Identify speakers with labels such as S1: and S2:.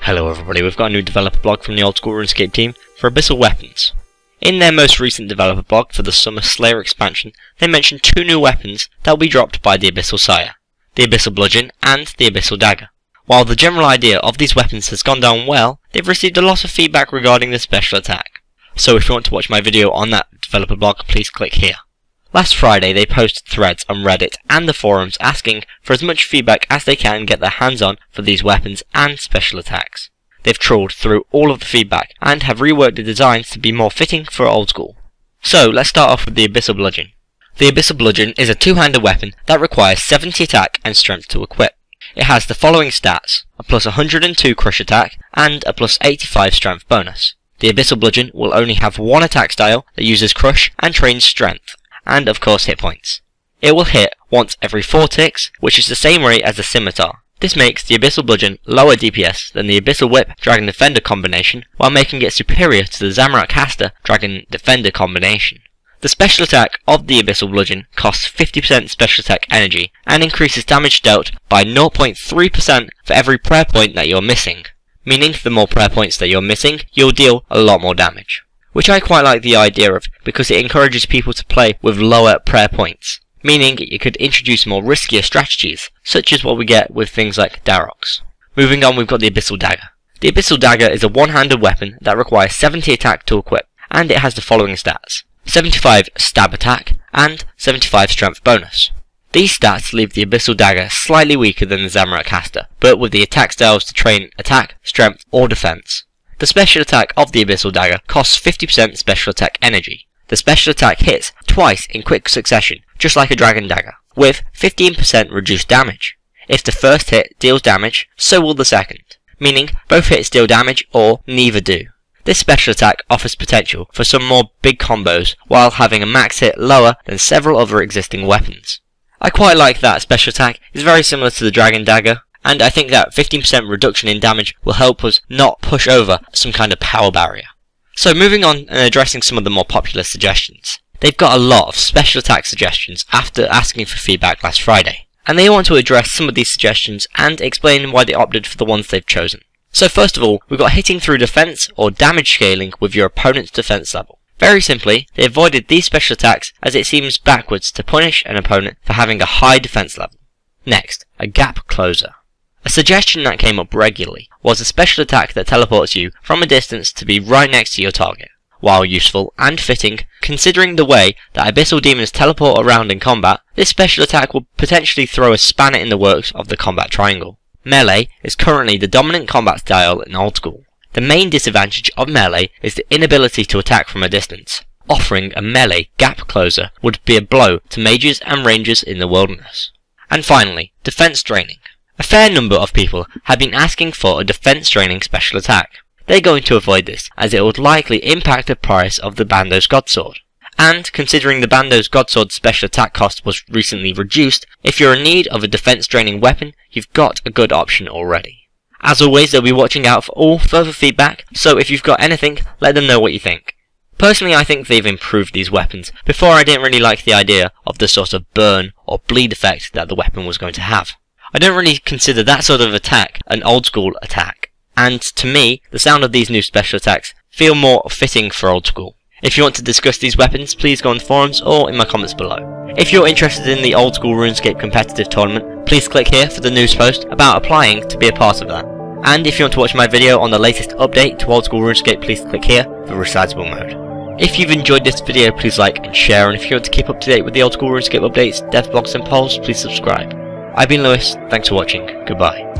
S1: Hello everybody, we've got a new developer blog from the old school RuneScape team for Abyssal weapons. In their most recent developer blog for the Summer Slayer expansion, they mentioned two new weapons that will be dropped by the Abyssal Sire, the Abyssal Bludgeon and the Epistle Dagger. While the general idea of these weapons has gone down well, they've received a lot of feedback regarding the special attack. So if you want to watch my video on that developer blog, please click here. Last Friday they posted threads on Reddit and the forums asking for as much feedback as they can get their hands on for these weapons and special attacks. They've trawled through all of the feedback and have reworked the designs to be more fitting for old school. So let's start off with the Abyssal Bludgeon. The Abyssal Bludgeon is a two-handed weapon that requires 70 attack and strength to equip. It has the following stats: a plus 102 crush attack and a plus 85 strength bonus. The Abyssal Bludgeon will only have one attack style that uses crush and trains strength, and of course hit points. It will hit once every 4 ticks, which is the same rate as the scimitar. This makes the Abyssal Bludgeon lower DPS than the Abyssal Whip Dragon Defender combination, while making it superior to the Zamorak Caster Dragon Defender combination. The special attack of the Abyssal Bludgeon costs 50% special attack energy, and increases damage dealt by 0.3% for every prayer point that you're missing, meaning the more prayer points that you're missing, you'll deal a lot more damage. Which I quite like the idea of, because it encourages people to play with lower prayer points, meaning you could introduce more riskier strategies, such as what we get with things like Darox. Moving on, we've got the Abyssal Dagger. The Abyssal Dagger is a one-handed weapon that requires 70 attack to equip, and it has the following stats: 75 stab attack and 75 strength bonus. These stats leave the Abyssal Dagger slightly weaker than the Zamorak Caster, but with the attack styles to train attack, strength or defense. The special attack of the Abyssal Dagger costs 50% special attack energy. The special attack hits twice in quick succession, just like a Dragon Dagger, with 15% reduced damage. If the first hit deals damage, so will the second, meaning both hits deal damage or neither do. This special attack offers potential for some more big combos, while having a max hit lower than several other existing weapons. I quite like that special attack. It's very similar to the Dragon Dagger, and I think that 15% reduction in damage will help us not push over some kind of power barrier. So moving on and addressing some of the more popular suggestions. They've got a lot of special attack suggestions after asking for feedback last Friday, and they want to address some of these suggestions and explain why they opted for the ones they've chosen. So first of all, we've got hitting through defense or damage scaling with your opponent's defense level. Very simply, they avoided these special attacks as it seems backwards to punish an opponent for having a high defense level. Next, a gap closer. A suggestion that came up regularly was a special attack that teleports you from a distance to be right next to your target. While useful and fitting, considering the way that Abyssal Demons teleport around in combat, this special attack will potentially throw a spanner in the works of the combat triangle. Melee is currently the dominant combat style in old school. The main disadvantage of melee is the inability to attack from a distance. Offering a melee gap closer would be a blow to mages and rangers in the wilderness. And finally, defense draining. A fair number of people have been asking for a defense draining special attack. They're going to avoid this, as it would likely impact the price of the Bando's Godsword. And considering the Bando's Godsword special attack cost was recently reduced, if you're in need of a defense draining weapon, you've got a good option already. As always, they'll be watching out for all further feedback, so if you've got anything, let them know what you think. Personally, I think they've improved these weapons. Before, I didn't really like the idea of the sort of burn or bleed effect that the weapon was going to have. I don't really consider that sort of attack an old school attack, and to me, the sound of these new special attacks feel more fitting for old school. If you want to discuss these weapons, please go on the forums or in my comments below. If you're interested in the old school RuneScape competitive tournament, please click here for the news post about applying to be a part of that. And if you want to watch my video on the latest update to old school RuneScape, please click here for resizable mode. If you've enjoyed this video, please like and share, and if you want to keep up to date with the old school RuneScape updates, devblogs and polls, please subscribe. I've been Lewis, thanks for watching, goodbye.